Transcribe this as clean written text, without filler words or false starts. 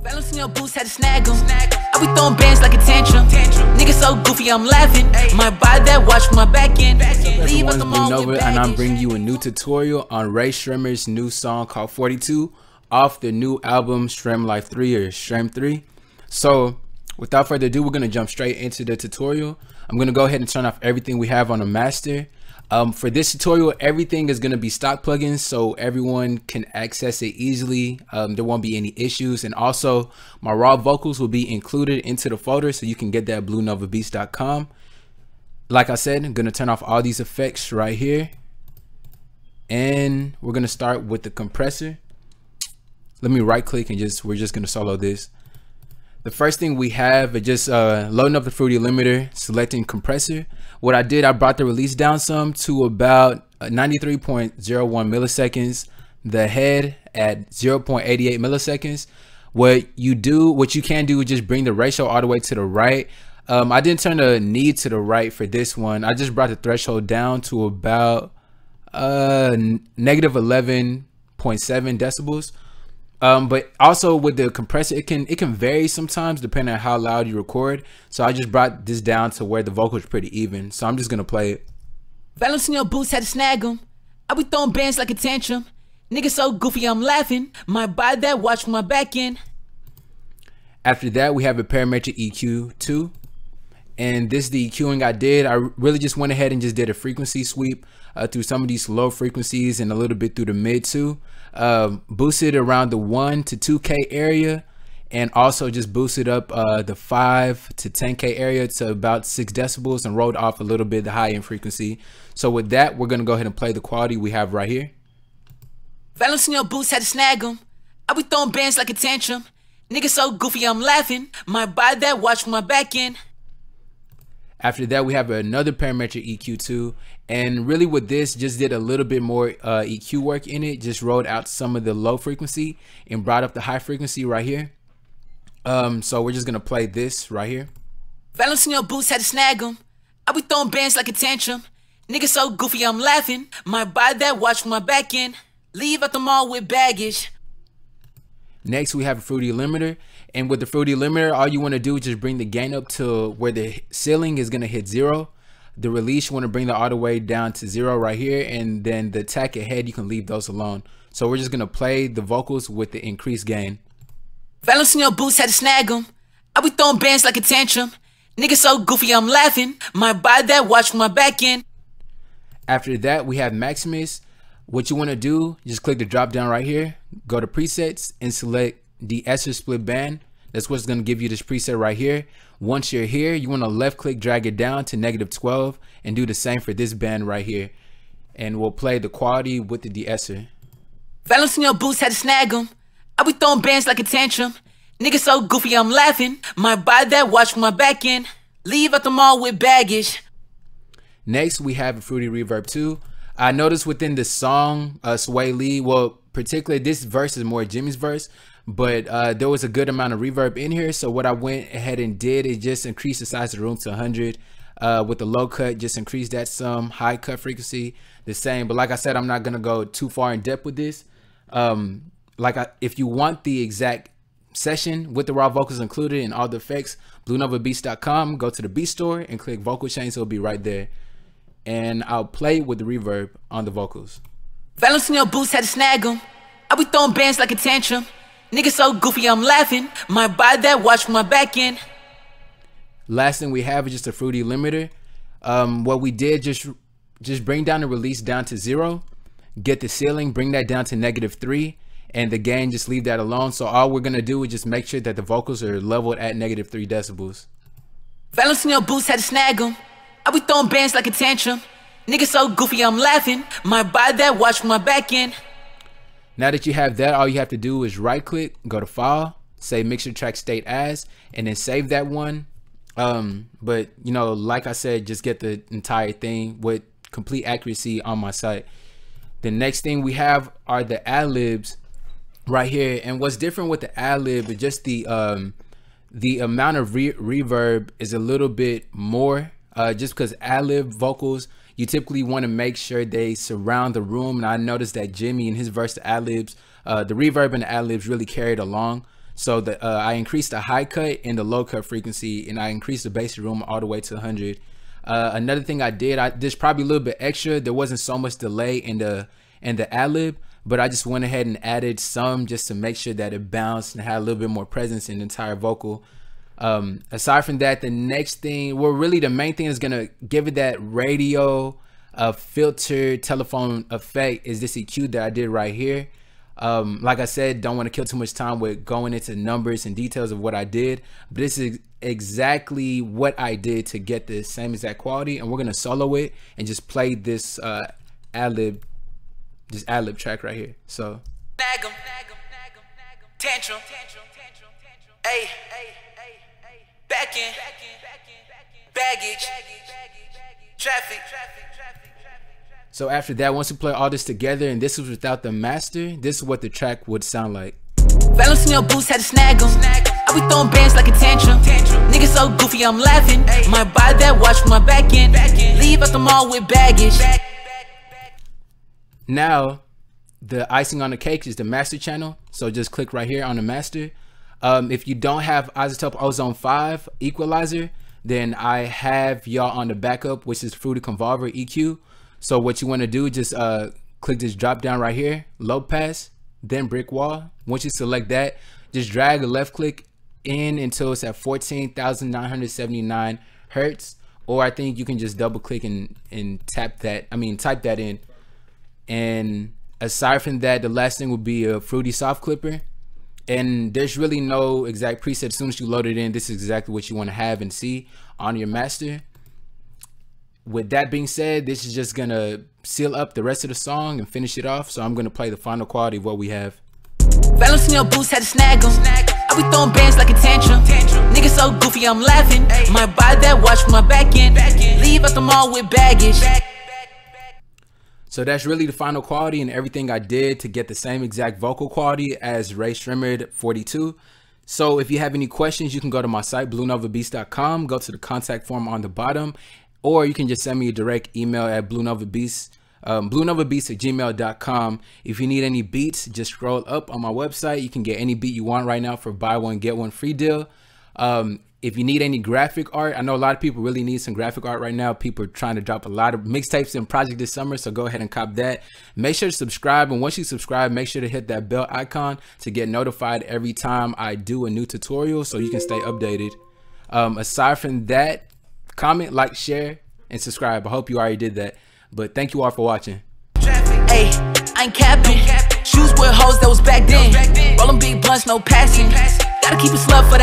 Balancing your boots, had to snag them. I be throwing bands like a tantrum. Nigga so goofy, I'm laughing. Might buy that watch for my back end. Everyone's Blue Nova, and I'm bringing you a new tutorial on Rae Sremmurd's new song called 42 off the new album Srem Life 3 or Srem 3. So without further ado, we're going to jump straight into the tutorial. I'm going to go ahead and turn off everything we have on the master. For this tutorial, everything is going to be stock plugins, so everyone can access it easily. There won't be any issues, and also my raw vocals will be included into the folder, so you can get that at bluenovabeats.com. Like I said, I'm going to turn off all these effects right here, and we're going to start with the compressor. Let me right click and we're just going to solo this. The first thing we have is just loading up the Fruity limiter, selecting compressor. What I did, I brought the release down some to about 93.01 milliseconds, the head at 0.88 milliseconds. What you can do is just bring the ratio all the way to the right. I didn't turn the need to the right for this one. I just brought the threshold down to about negative 11.7 decibels. But also with the compressor, it can vary sometimes depending on how loud you record. So I just brought this down to where the vocal is pretty even. So I'm just gonna play it. Balancing your boots, had to snag them. I be throwing bands like a tantrum. Nigga so goofy, I'm laughing. Might buy that watch for my back end. After that, we have a parametric EQ2. And this is the EQing I did. I really just went ahead and just did a frequency sweep through some of these low frequencies and a little bit through the mid too. Boosted around the 1 to 2K area, and also just boosted up the 5 to 10K area to about 6 decibels and rolled off a little bit the high end frequency. So with that, we're gonna go ahead and play the quality we have right here. Balancing your boots, had to snag them. I be throwing bands like a tantrum. Nigga so goofy, I'm laughing. Might buy that watch for my back end. After that, we have another parametric EQ2, and really with this, just did a little bit more EQ work in it. Just rolled out some of the low frequency and brought up the high frequency right here. So we're just gonna play this right here. Balancing your boots, had to snag them. I be throwing bands like a tantrum. Nigga so goofy, I'm laughing. Might buy that watch for my back end. Leave at the mall with baggage. Next, we have a Fruity limiter, and with the Fruity limiter, all you want to do is just bring the gain up to where the ceiling is going to hit 0. The release, you want to bring that all the way down to 0 right here, and then the attack ahead, you can leave those alone. So we're just going to play the vocals with the increased gain. Balancing your boots, had to snag them. I be throwing bands like a tantrum. Nigga so goofy, I'm laughing. Might buy that watch for my back end. After that, we have Maximus. What you want to do, just click the drop down right here, go to presets and select the de-esser split band. That's what's going to give you this preset right here. Once you're here, you want to left click, drag it down to -12 and do the same for this band right here. And we'll play the quality with the de-esser. Balancing your boots, had to snag them. I be throwing bands like a tantrum. Nigga so goofy, I'm laughing. Might buy that watch for my back end. Leave at the mall with baggage. Next, we have a Fruity Reverb 2. I noticed within the song Sway Lee, well, particularly this verse is more Jimmy's verse, but there was a good amount of reverb in here. So what I went ahead and did is just increase the size of the room to 100. With the low cut, just increase that some. High cut frequency, the same. But like I said, I'm not gonna go too far in depth with this. If you want the exact session with the raw vocals included and all the effects, bluenovabeats.com, go to the beat store and click vocal change. It'll be right there. And I'll play with the reverb on the vocals. Balancing your boots, had to snag them. I be throwing bands like a tantrum. Nigga so goofy, I'm laughing. Might buy that watch for my back end. Last thing we have is just a Fruity limiter. What we did, just bring down the release down to 0. Get the ceiling, bring that down to -3. And the gain, just leave that alone. So all we're going to do is just make sure that the vocals are leveled at -3 decibels. Balancing your boots, had to snag them. I be throwing bands like a tantrum. Nigga so goofy, I'm laughing. Might buy that watch for my back end. Now that you have that, all you have to do is right click, go to file, say mixer track state as, and then save that one. But you know, like I said, just get the entire thing with complete accuracy on my site. The next thing we have are the ad-libs right here. And what's different with the ad-lib is just the amount of reverb is a little bit more. Just because ad-lib vocals, you typically want to make sure they surround the room. And I noticed that Jimmy in his verse, the ad-libs, the reverb and the ad-libs really carried along. So I increased the high cut and the low cut frequency, and I increased the bass room all the way to 100. Another thing I did, there's probably a little bit extra. There wasn't so much delay in the ad-lib, but I just went ahead and added some just to make sure that it bounced and had a little bit more presence in the entire vocal. Aside from that, the next thing, well, really the main thing is gonna give it that radio filter telephone effect is this EQ that I did right here. Like I said, don't want to kill too much time with going into numbers and details of what I did, but this is exactly what I did to get the same exact quality, and we're gonna solo it and just play this ad-lib track right here. So tantrum, hey, back in, baggage, traffic. So after that, once we play all this together, and this was without the master, this is what the track would sound like. Valence in your boots, had to snag them. I be throwing bands like a tantrum. Niggas so goofy, I'm laughing. Might buy that watch for my back end. Leave at the mall with baggage. Now, the icing on the cake is the master channel. So just click right here on the master. If you don't have Isotope Ozone 5 equalizer, then I have y'all on the backup, which is Fruity Convolver EQ. So what you want to do, just click this drop down right here, low pass, then brick wall. Once you select that, just drag a left click in until it's at 14,979 hertz. Or I think you can just double click and type that in. And aside from that, the last thing would be a Fruity Soft Clipper. And there's really no exact preset. As soon as you load it in, this is exactly what you want to have and see on your master. With that being said, this is just gonna seal up the rest of the song and finish it off. So I'm gonna play the final quality of what we have. Valence in your boots, had to snag them. I be throwing bands like a tantrum. Niggas so goofy, I'm laughing. Might buy that watch for my back end. Leave at the mall with baggage. So that's really the final quality and everything I did to get the same exact vocal quality as Rae Sremmurd 42. So if you have any questions, you can go to my site, bluenovabeats.com, go to the contact form on the bottom, or you can just send me a direct email at bluenovabeats@gmail.com. If you need any beats, just scroll up on my website. You can get any beat you want right now for buy one, get one free deal. If you need any graphic art, I know a lot of people really need some graphic art right now. People are trying to drop a lot of mixtapes and projects this summer, so go ahead and cop that. Make sure to subscribe, and once you subscribe, make sure to hit that bell icon to get notified every time I do a new tutorial so you can stay updated. Aside from that, comment, like, share, and subscribe. I hope you already did that, but thank you all for watching. Hey, I ain't capping. Shoes with hoes that was back then. Rollin' big blunts, no passing. Gotta keep it slug for the